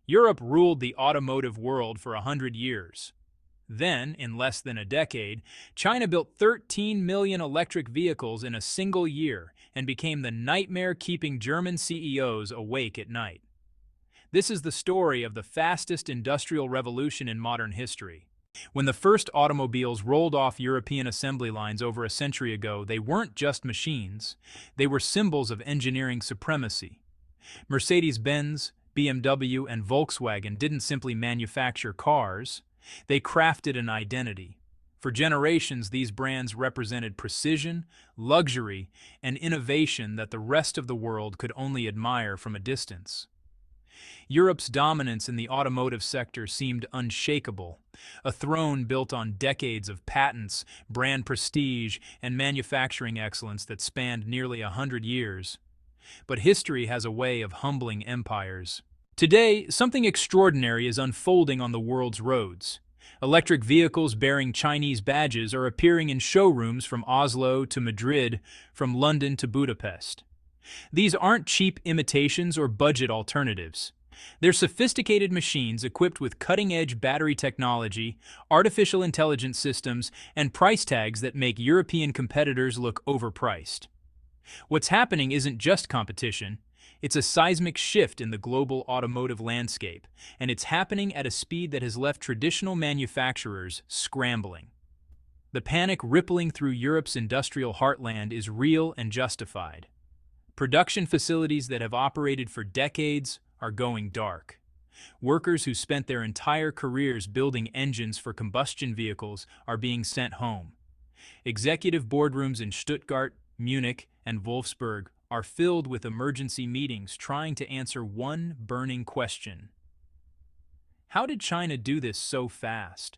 Europe ruled the automotive world for 100 years. Then, in less than a decade, China built 13 million electric vehicles in a single year and became the nightmare keeping German CEOs awake at night. This is the story of the fastest industrial revolution in modern history. When the first automobiles rolled off European assembly lines over a century ago, they weren't just machines, they were symbols of engineering supremacy. Mercedes-Benz, BMW, and Volkswagen didn't simply manufacture cars, they crafted an identity. For generations, these brands represented precision, luxury, and innovation that the rest of the world could only admire from a distance. Europe's dominance in the automotive sector seemed unshakable, a throne built on decades of patents, brand prestige, and manufacturing excellence that spanned nearly 100 years. But history has a way of humbling empires. Today, something extraordinary is unfolding on the world's roads. Electric vehicles bearing Chinese badges are appearing in showrooms from Oslo to Madrid, from London to Budapest. These aren't cheap imitations or budget alternatives. They're sophisticated machines equipped with cutting-edge battery technology, artificial intelligence systems, and price tags that make European competitors look overpriced. What's happening isn't just competition, it's a seismic shift in the global automotive landscape, and it's happening at a speed that has left traditional manufacturers scrambling. The panic rippling through Europe's industrial heartland is real and justified. Production facilities that have operated for decades are going dark. Workers who spent their entire careers building engines for combustion vehicles are being sent home. Executive boardrooms in Stuttgart, Munich, and Wolfsburg are filled with emergency meetings trying to answer one burning question. How did China do this so fast?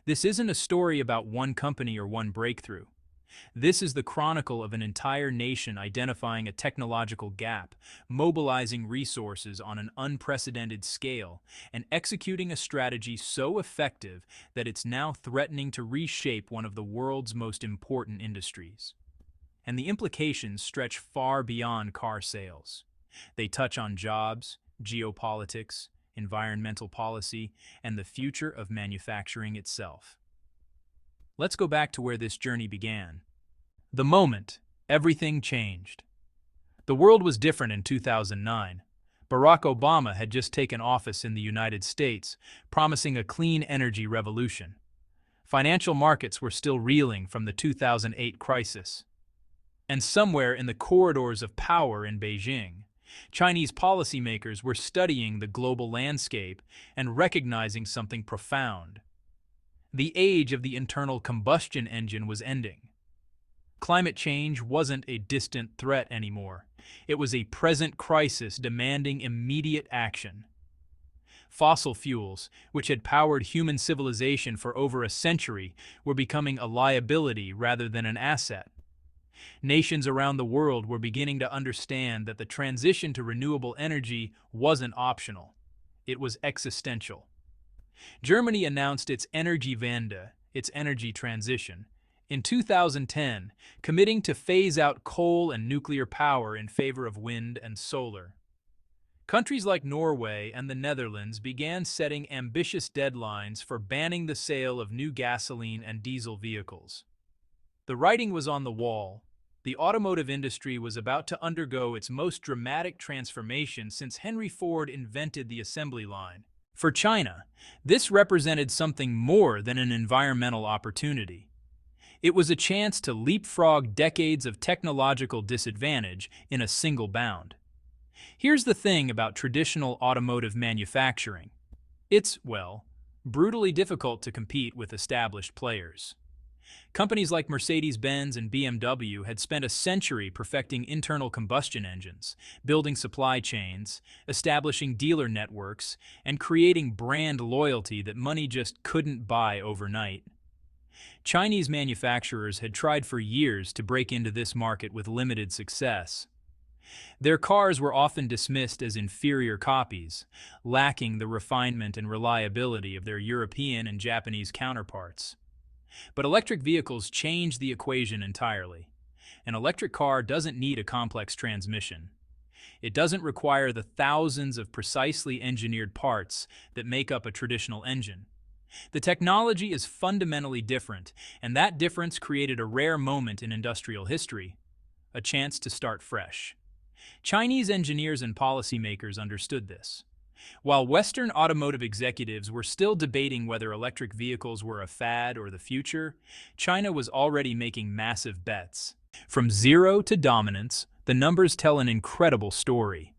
This isn't a story about one company or one breakthrough. This is the chronicle of an entire nation identifying a technological gap, mobilizing resources on an unprecedented scale, and executing a strategy so effective that it's now threatening to reshape one of the world's most important industries. And the implications stretch far beyond car sales. They touch on jobs, geopolitics, environmental policy, and the future of manufacturing itself. Let's go back to where this journey began. The moment everything changed. The world was different in 2009. Barack Obama had just taken office in the United States, promising a clean energy revolution. Financial markets were still reeling from the 2008 crisis. And somewhere in the corridors of power in Beijing, Chinese policymakers were studying the global landscape and recognizing something profound. The age of the internal combustion engine was ending. Climate change wasn't a distant threat anymore. It was a present crisis demanding immediate action. Fossil fuels, which had powered human civilization for over a century, were becoming a liability rather than an asset. Nations around the world were beginning to understand that the transition to renewable energy wasn't optional. It was existential. Germany announced its Energiewende, its energy transition, in 2010, committing to phase out coal and nuclear power in favor of wind and solar. Countries like Norway and the Netherlands began setting ambitious deadlines for banning the sale of new gasoline and diesel vehicles. The writing was on the wall. The automotive industry was about to undergo its most dramatic transformation since Henry Ford invented the assembly line. For China, this represented something more than an environmental opportunity. It was a chance to leapfrog decades of technological disadvantage in a single bound. Here's the thing about traditional automotive manufacturing. It's, well, brutally difficult to compete with established players. Companies like Mercedes-Benz and BMW had spent a century perfecting internal combustion engines, building supply chains, establishing dealer networks, and creating brand loyalty that money just couldn't buy overnight. Chinese manufacturers had tried for years to break into this market with limited success. Their cars were often dismissed as inferior copies, lacking the refinement and reliability of their European and Japanese counterparts. But electric vehicles changed the equation entirely. An electric car doesn't need a complex transmission. It doesn't require the thousands of precisely engineered parts that make up a traditional engine. The technology is fundamentally different, and that difference created a rare moment in industrial history, a chance to start fresh. Chinese engineers and policymakers understood this. While Western automotive executives were still debating whether electric vehicles were a fad or the future, China was already making massive bets. From zero to dominance, the numbers tell an incredible story.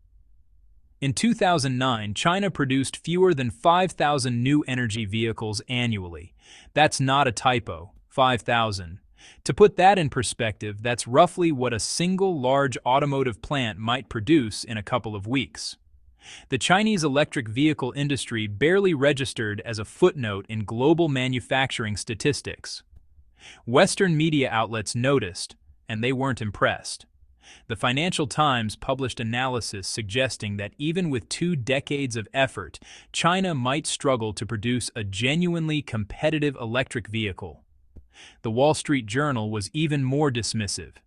In 2009, China produced fewer than 5,000 new energy vehicles annually. That's not a typo, 5,000. To put that in perspective, that's roughly what a single large automotive plant might produce in a couple of weeks. The Chinese electric vehicle industry barely registered as a footnote in global manufacturing statistics. Western media outlets noticed, and they weren't impressed. The Financial Times published analysis suggesting that even with 2 decades of effort, China might struggle to produce a genuinely competitive electric vehicle. The Wall Street Journal was even more dismissive,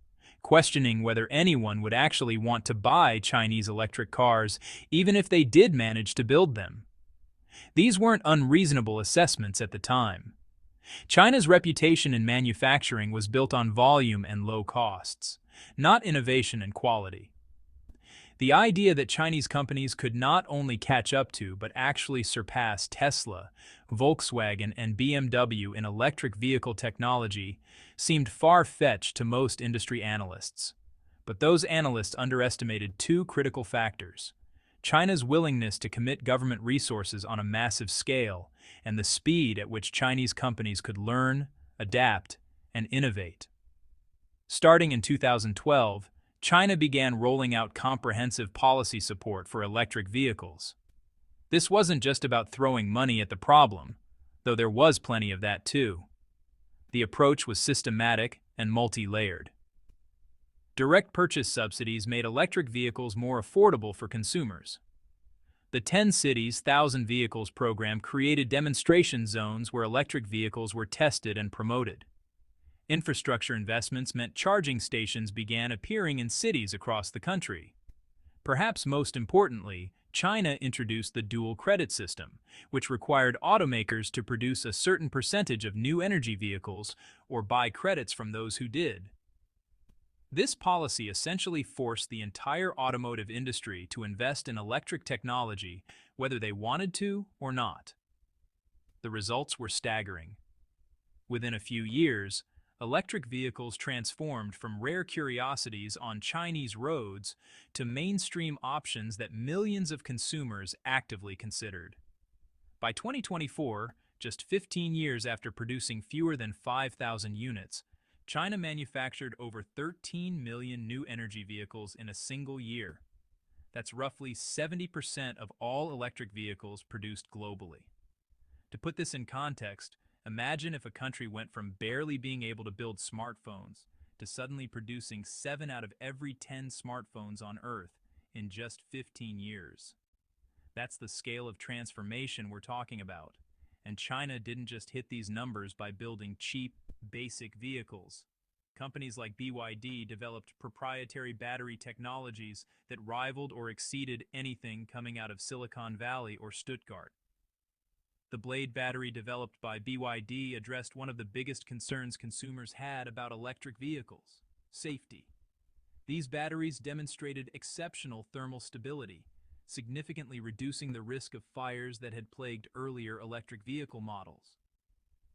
questioning whether anyone would actually want to buy Chinese electric cars, even if they did manage to build them. These weren't unreasonable assessments at the time. China's reputation in manufacturing was built on volume and low costs, not innovation and quality. The idea that Chinese companies could not only catch up to but actually surpass Tesla, Volkswagen, and BMW in electric vehicle technology seemed far-fetched to most industry analysts. But those analysts underestimated 2 critical factors: China's willingness to commit government resources on a massive scale, and the speed at which Chinese companies could learn, adapt, and innovate. Starting in 2012, China began rolling out comprehensive policy support for electric vehicles. This wasn't just about throwing money at the problem, though there was plenty of that too. The approach was systematic and multi-layered. Direct purchase subsidies made electric vehicles more affordable for consumers. The 10 Cities, 1,000 Vehicles program created demonstration zones where electric vehicles were tested and promoted. Infrastructure investments meant charging stations began appearing in cities across the country. Perhaps most importantly, China introduced the dual credit system, which required automakers to produce a certain percentage of new energy vehicles or buy credits from those who did. This policy essentially forced the entire automotive industry to invest in electric technology, whether they wanted to or not. The results were staggering. Within a few years, electric vehicles transformed from rare curiosities on Chinese roads to mainstream options that millions of consumers actively considered. By 2024, just 15 years after producing fewer than 5,000 units, China manufactured over 13 million new energy vehicles in a single year. That's roughly 70% of all electric vehicles produced globally. To put this in context, imagine if a country went from barely being able to build smartphones to suddenly producing 7 out of every 10 smartphones on Earth in just 15 years. That's the scale of transformation we're talking about. And China didn't just hit these numbers by building cheap, basic vehicles. Companies like BYD developed proprietary battery technologies that rivaled or exceeded anything coming out of Silicon Valley or Stuttgart. The Blade battery developed by BYD addressed one of the biggest concerns consumers had about electric vehicles: safety. These batteries demonstrated exceptional thermal stability, significantly reducing the risk of fires that had plagued earlier electric vehicle models.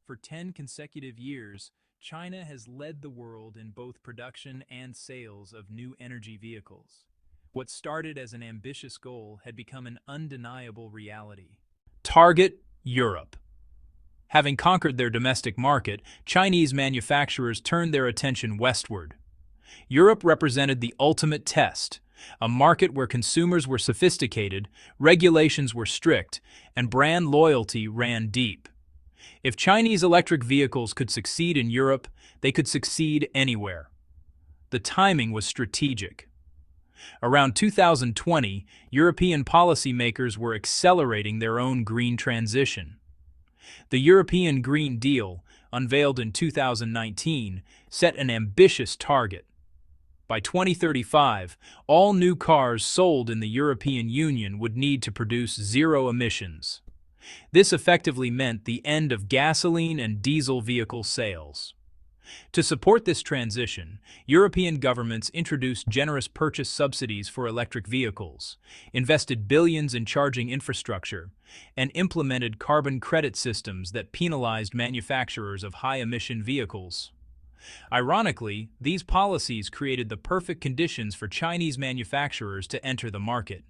For 10 consecutive years, China has led the world in both production and sales of new energy vehicles. What started as an ambitious goal had become an undeniable reality. Target Europe. Having conquered their domestic market, Chinese manufacturers turned their attention westward. Europe represented the ultimate test, a market where consumers were sophisticated, regulations were strict, and brand loyalty ran deep. If Chinese electric vehicles could succeed in Europe, they could succeed anywhere. The timing was strategic. Around 2020, European policymakers were accelerating their own green transition. The European Green Deal, unveiled in 2019, set an ambitious target. By 2035, all new cars sold in the European Union would need to produce zero emissions. This effectively meant the end of gasoline and diesel vehicle sales. To support this transition, European governments introduced generous purchase subsidies for electric vehicles, invested billions in charging infrastructure, and implemented carbon credit systems that penalized manufacturers of high-emission vehicles. Ironically, these policies created the perfect conditions for Chinese manufacturers to enter the market.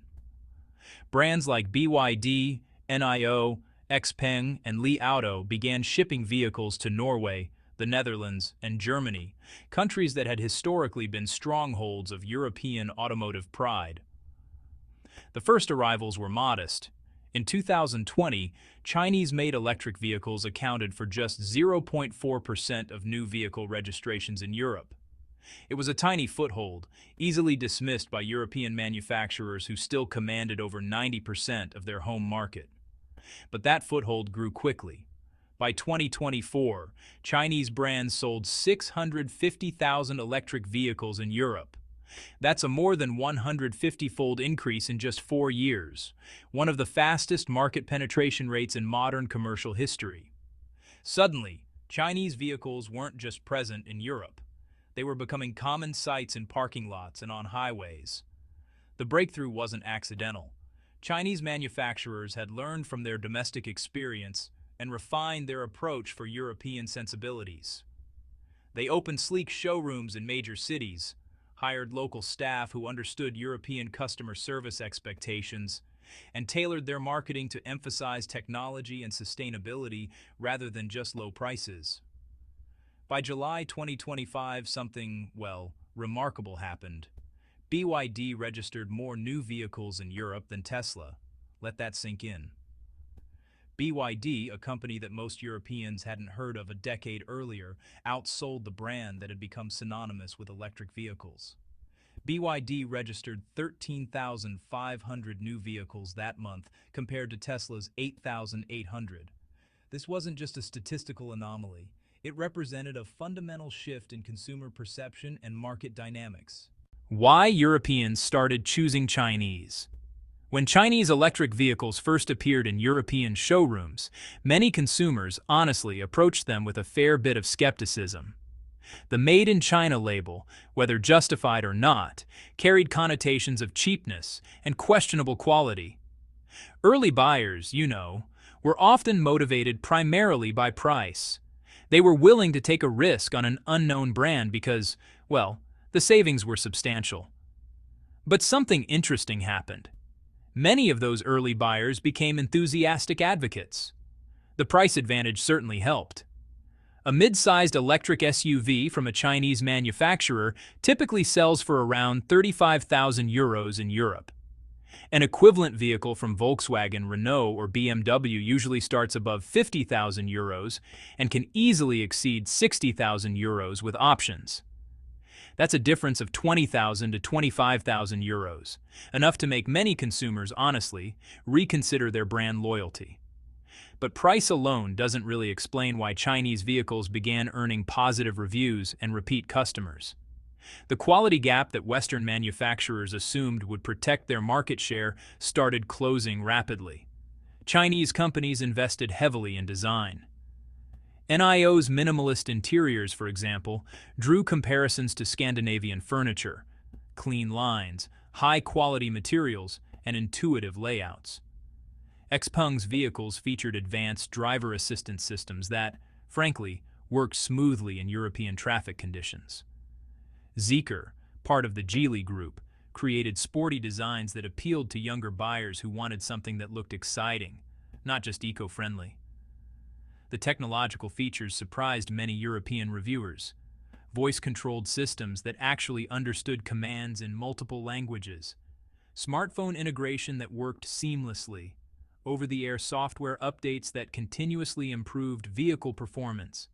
Brands like BYD, NIO, XPeng, and Li Auto began shipping vehicles to Norway, the Netherlands, and Germany, countries that had historically been strongholds of European automotive pride. The first arrivals were modest. In 2020, Chinese-made electric vehicles accounted for just 0.4% of new vehicle registrations in Europe. It was a tiny foothold, easily dismissed by European manufacturers who still commanded over 90% of their home market. But that foothold grew quickly. By 2024, Chinese brands sold 650,000 electric vehicles in Europe. That's a more than 150-fold increase in just 4 years, one of the fastest market penetration rates in modern commercial history. Suddenly, Chinese vehicles weren't just present in Europe. They were becoming common sights in parking lots and on highways. The breakthrough wasn't accidental. Chinese manufacturers had learned from their domestic experience and refined their approach for European sensibilities. They opened sleek showrooms in major cities, hired local staff who understood European customer service expectations, and tailored their marketing to emphasize technology and sustainability rather than just low prices. By July 2025, something, well, remarkable happened. BYD registered more new vehicles in Europe than Tesla. Let that sink in. BYD, a company that most Europeans hadn't heard of a decade earlier, outsold the brand that had become synonymous with electric vehicles. BYD registered 13,500 new vehicles that month compared to Tesla's 8,800. This wasn't just a statistical anomaly. It represented a fundamental shift in consumer perception and market dynamics. Why Europeans started choosing Chinese. When Chinese electric vehicles first appeared in European showrooms, many consumers honestly approached them with a fair bit of skepticism. The Made in China label, whether justified or not, carried connotations of cheapness and questionable quality. Early buyers, were often motivated primarily by price. They were willing to take a risk on an unknown brand because, well, the savings were substantial. But something interesting happened. Many of those early buyers became enthusiastic advocates. The price advantage certainly helped. A mid-sized electric SUV from a Chinese manufacturer typically sells for around 35,000 euros in Europe. An equivalent vehicle from Volkswagen, Renault, or BMW usually starts above 50,000 euros and can easily exceed 60,000 euros with options. That's a difference of 20,000 to 25,000 euros, enough to make many consumers, honestly, reconsider their brand loyalty. But price alone doesn't really explain why Chinese vehicles began earning positive reviews and repeat customers. The quality gap that Western manufacturers assumed would protect their market share started closing rapidly. Chinese companies invested heavily in design. NIO's minimalist interiors, for example, drew comparisons to Scandinavian furniture, clean lines, high-quality materials, and intuitive layouts. XPeng's vehicles featured advanced driver assistance systems that, frankly, worked smoothly in European traffic conditions. Zeekr, part of the Geely Group, created sporty designs that appealed to younger buyers who wanted something that looked exciting, not just eco-friendly. The technological features surprised many European reviewers. Voice-controlled systems that actually understood commands in multiple languages. Smartphone integration that worked seamlessly. Over-the-air software updates that continuously improved vehicle performance.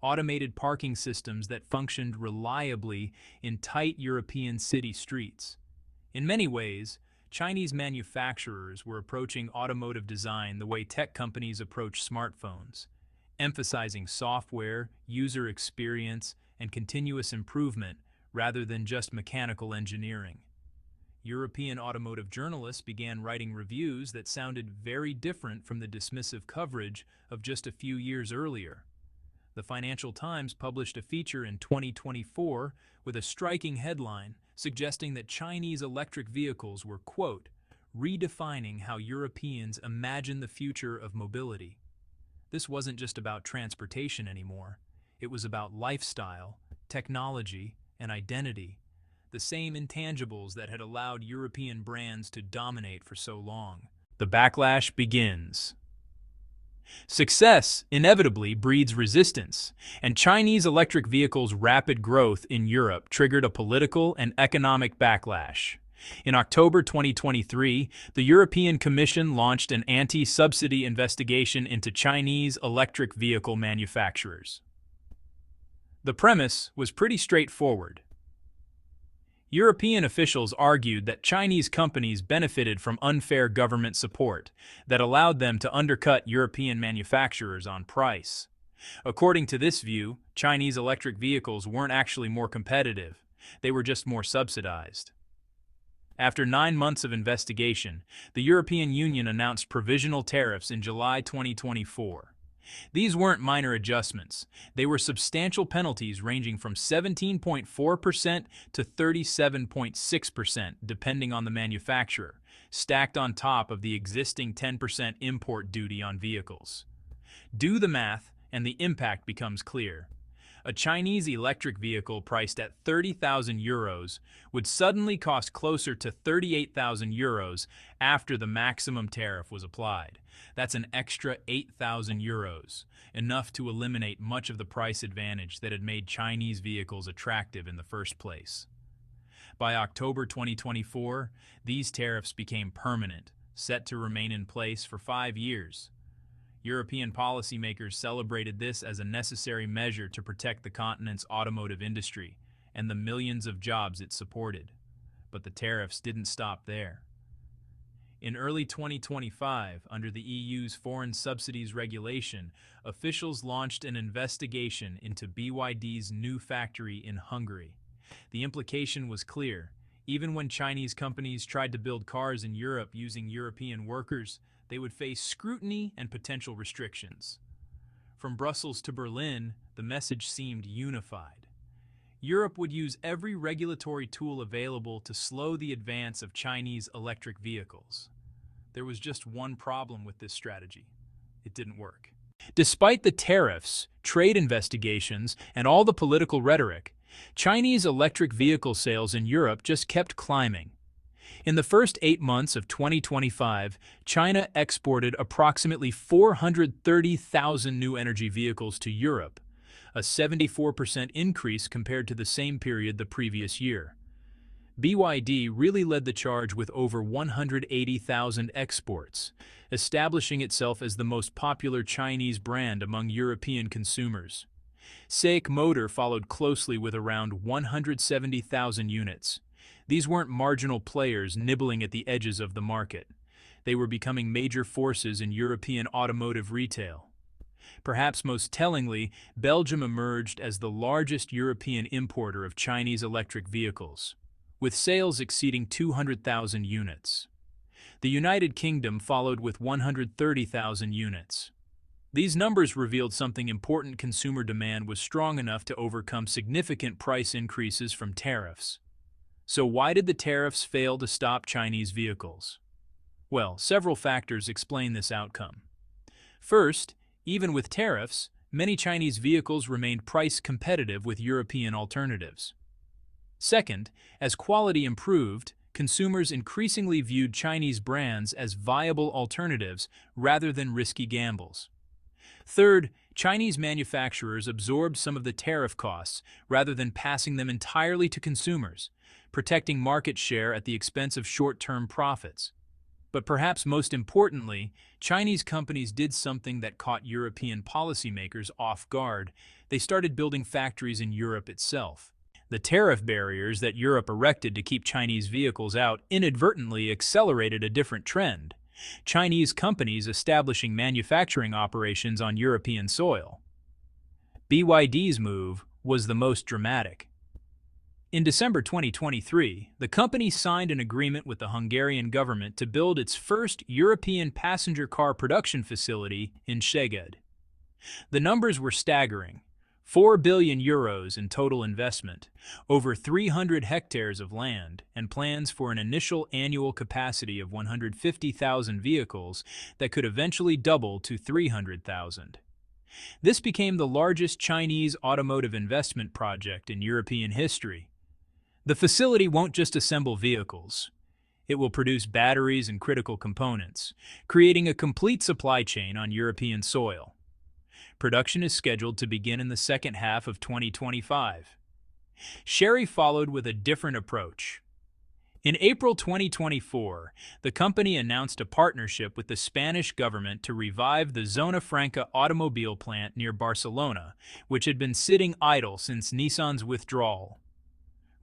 Automated parking systems that functioned reliably in tight European city streets. In many ways, Chinese manufacturers were approaching automotive design the way tech companies approach smartphones, emphasizing software, user experience, and continuous improvement rather than just mechanical engineering. European automotive journalists began writing reviews that sounded very different from the dismissive coverage of just a few years earlier. The Financial Times published a feature in 2024 with a striking headline suggesting that Chinese electric vehicles were, quote, redefining how Europeans imagine the future of mobility. This wasn't just about transportation anymore. It was about lifestyle, technology, and identity, the same intangibles that had allowed European brands to dominate for so long. The backlash begins. Success inevitably breeds resistance, and Chinese electric vehicles' rapid growth in Europe triggered a political and economic backlash. In October 2023, the European Commission launched an anti-subsidy investigation into Chinese electric vehicle manufacturers. The premise was pretty straightforward. European officials argued that Chinese companies benefited from unfair government support that allowed them to undercut European manufacturers on price. According to this view, Chinese electric vehicles weren't actually more competitive, they were just more subsidized. After 9 months of investigation, the European Union announced provisional tariffs in July 2024. These weren't minor adjustments. They were substantial penalties ranging from 17.4% to 37.6%, depending on the manufacturer, stacked on top of the existing 10% import duty on vehicles. Do the math, and the impact becomes clear. A Chinese electric vehicle priced at 30,000 euros would suddenly cost closer to 38,000 euros after the maximum tariff was applied. That's an extra 8,000 euros, enough to eliminate much of the price advantage that had made Chinese vehicles attractive in the first place. By October 2024, these tariffs became permanent, set to remain in place for 5 years. European policymakers celebrated this as a necessary measure to protect the continent's automotive industry and the millions of jobs it supported. But the tariffs didn't stop there. In early 2025, under the EU's foreign subsidies regulation, officials launched an investigation into BYD's new factory in Hungary. The implication was clear. Even when Chinese companies tried to build cars in Europe using European workers, they would face scrutiny and potential restrictions. From Brussels to Berlin, the message seemed unified. Europe would use every regulatory tool available to slow the advance of Chinese electric vehicles. There was just one problem with this strategy. It didn't work. Despite the tariffs, trade investigations, and all the political rhetoric, Chinese electric vehicle sales in Europe just kept climbing. In the first 8 months of 2025, China exported approximately 430,000 new energy vehicles to Europe, a 74% increase compared to the same period the previous year. BYD really led the charge with over 180,000 exports, establishing itself as the most popular Chinese brand among European consumers. SAIC Motor followed closely with around 170,000 units. These weren't marginal players nibbling at the edges of the market. They were becoming major forces in European automotive retail. Perhaps most tellingly, Belgium emerged as the largest European importer of Chinese electric vehicles, with sales exceeding 200,000 units. The United Kingdom followed with 130,000 units. These numbers revealed something important: consumer demand was strong enough to overcome significant price increases from tariffs. So why did the tariffs fail to stop Chinese vehicles? Well, several factors explain this outcome. First, even with tariffs, many Chinese vehicles remained price competitive with European alternatives. Second, as quality improved, consumers increasingly viewed Chinese brands as viable alternatives rather than risky gambles. Third, Chinese manufacturers absorbed some of the tariff costs rather than passing them entirely to consumers, protecting market share at the expense of short-term profits. But perhaps most importantly, Chinese companies did something that caught European policymakers off guard. They started building factories in Europe itself. The tariff barriers that Europe erected to keep Chinese vehicles out inadvertently accelerated a different trend: Chinese companies establishing manufacturing operations on European soil. BYD's move was the most dramatic. In December 2023, the company signed an agreement with the Hungarian government to build its first European passenger car production facility in Szeged. The numbers were staggering: 4 billion euros in total investment, over 300 hectares of land, and plans for an initial annual capacity of 150,000 vehicles that could eventually double to 300,000. This became the largest Chinese automotive investment project in European history. The facility won't just assemble vehicles. It will produce batteries and critical components, creating a complete supply chain on European soil. Production is scheduled to begin in the second half of 2025. Chery followed with a different approach. In April 2024, the company announced a partnership with the Spanish government to revive the Zona Franca automobile plant near Barcelona, which had been sitting idle since Nissan's withdrawal.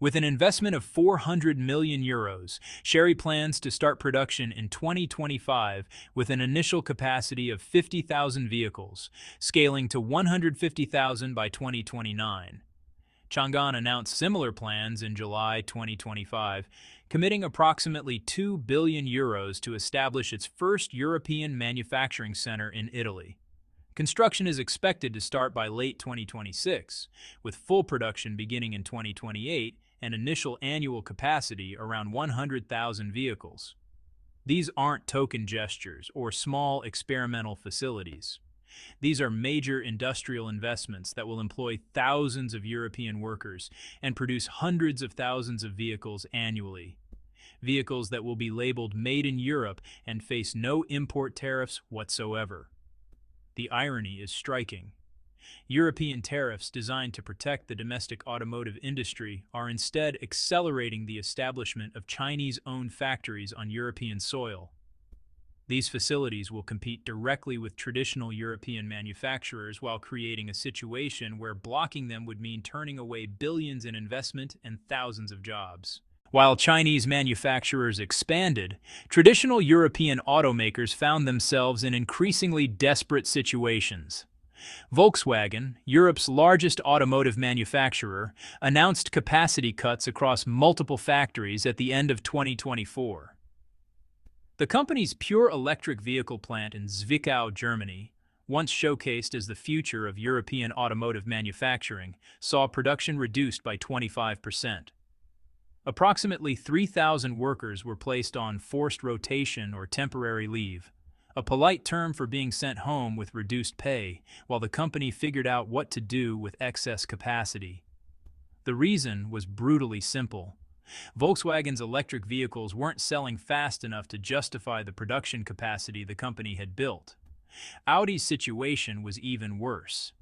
With an investment of 400 million euros, Chery plans to start production in 2025 with an initial capacity of 50,000 vehicles, scaling to 150,000 by 2029. Changan announced similar plans in July 2025, committing approximately 2 billion euros to establish its first European manufacturing center in Italy. Construction is expected to start by late 2026, with full production beginning in 2028 and initial annual capacity around 100,000 vehicles. These aren't token gestures or small experimental facilities. These are major industrial investments that will employ thousands of European workers and produce hundreds of thousands of vehicles annually. Vehicles that will be labeled Made in Europe and face no import tariffs whatsoever. The irony is striking. European tariffs designed to protect the domestic automotive industry are instead accelerating the establishment of Chinese-owned factories on European soil. These facilities will compete directly with traditional European manufacturers while creating a situation where blocking them would mean turning away billions in investment and thousands of jobs. While Chinese manufacturers expanded, traditional European automakers found themselves in increasingly desperate situations. Volkswagen, Europe's largest automotive manufacturer, announced capacity cuts across multiple factories at the end of 2024. The company's pure electric vehicle plant in Zwickau, Germany, once showcased as the future of European automotive manufacturing, saw production reduced by 25%. Approximately 3,000 workers were placed on forced rotation or temporary leave, a polite term for being sent home with reduced pay, while the company figured out what to do with excess capacity. The reason was brutally simple. Volkswagen's electric vehicles weren't selling fast enough to justify the production capacity the company had built. Audi's situation was even worse.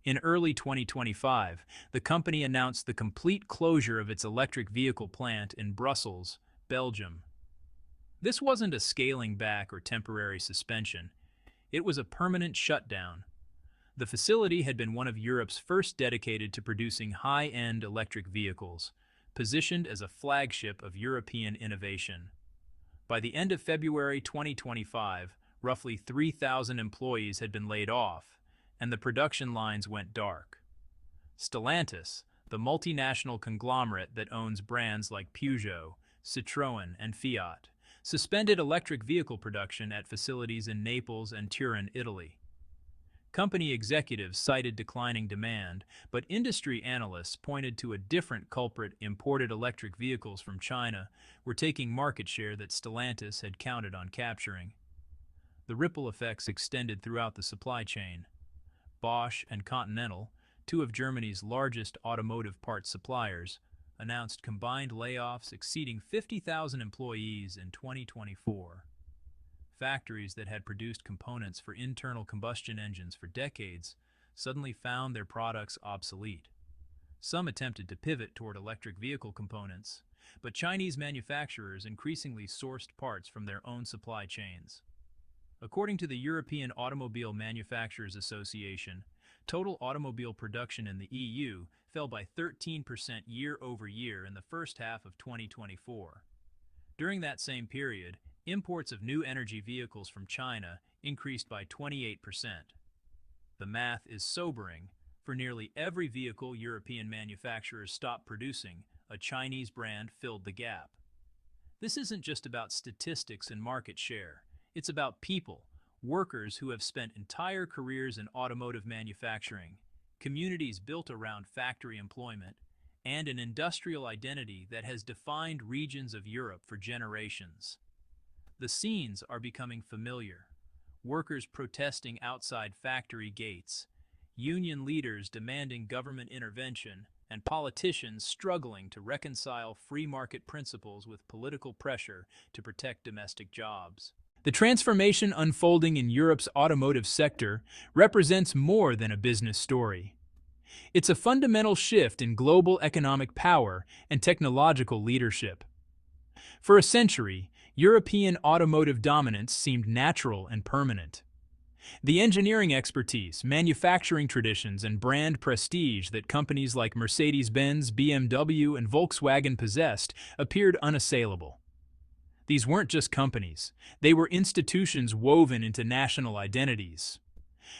In early 2025, the company announced the complete closure of its electric vehicle plant in Brussels, Belgium. This wasn't a scaling back or temporary suspension. It was a permanent shutdown. The facility had been one of Europe's first dedicated to producing high-end electric vehicles, positioned as a flagship of European innovation. By the end of February 2025, roughly 3,000 employees had been laid off, and the production lines went dark. Stellantis, the multinational conglomerate that owns brands like Peugeot, Citroën, and Fiat, suspended electric vehicle production at facilities in Naples and Turin, Italy. Company executives cited declining demand, but industry analysts pointed to a different culprit: imported electric vehicles from China were taking market share that Stellantis had counted on capturing. The ripple effects extended throughout the supply chain. Bosch and Continental, two of Germany's largest automotive parts suppliers, announced combined layoffs exceeding 50,000 employees in 2024. Factories that had produced components for internal combustion engines for decades suddenly found their products obsolete. Some attempted to pivot toward electric vehicle components, but Chinese manufacturers increasingly sourced parts from their own supply chains. According to the European Automobile Manufacturers Association, total automobile production in the EU fell by 13% year-over-year in the first half of 2024. During that same period, imports of new energy vehicles from China increased by 28%. The math is sobering. For nearly every vehicle European manufacturers stopped producing, a Chinese brand filled the gap. This isn't just about statistics and market share. It's about people, workers who have spent entire careers in automotive manufacturing, communities built around factory employment, and an industrial identity that has defined regions of Europe for generations. The scenes are becoming familiar. Workers protesting outside factory gates, union leaders demanding government intervention, and politicians struggling to reconcile free market principles with political pressure to protect domestic jobs. The transformation unfolding in Europe's automotive sector represents more than a business story. It's a fundamental shift in global economic power and technological leadership. For a century, European automotive dominance seemed natural and permanent. The engineering expertise, manufacturing traditions, and brand prestige that companies like Mercedes-Benz, BMW, and Volkswagen possessed appeared unassailable. These weren't just companies, they were institutions woven into national identities.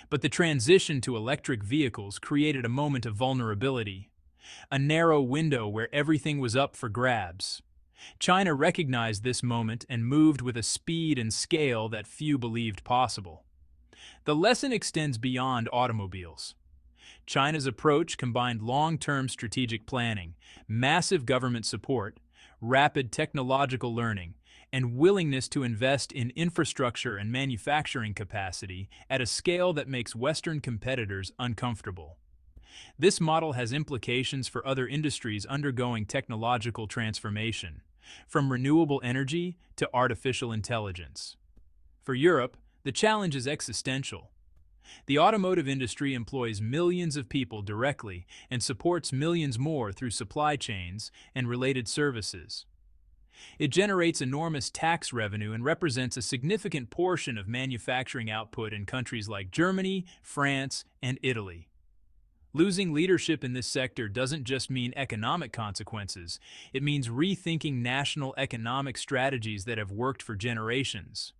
But the transition to electric vehicles created a moment of vulnerability, a narrow window where everything was up for grabs. China recognized this moment and moved with a speed and scale that few believed possible. The lesson extends beyond automobiles. China's approach combined long-term strategic planning, massive government support, rapid technological learning, and willingness to invest in infrastructure and manufacturing capacity at a scale that makes Western competitors uncomfortable. This model has implications for other industries undergoing technological transformation, from renewable energy to artificial intelligence. For Europe, the challenge is existential. The automotive industry employs millions of people directly and supports millions more through supply chains and related services. It generates enormous tax revenue and represents a significant portion of manufacturing output in countries like Germany, France, and Italy. Losing leadership in this sector doesn't just mean economic consequences, it means rethinking national economic strategies that have worked for generations.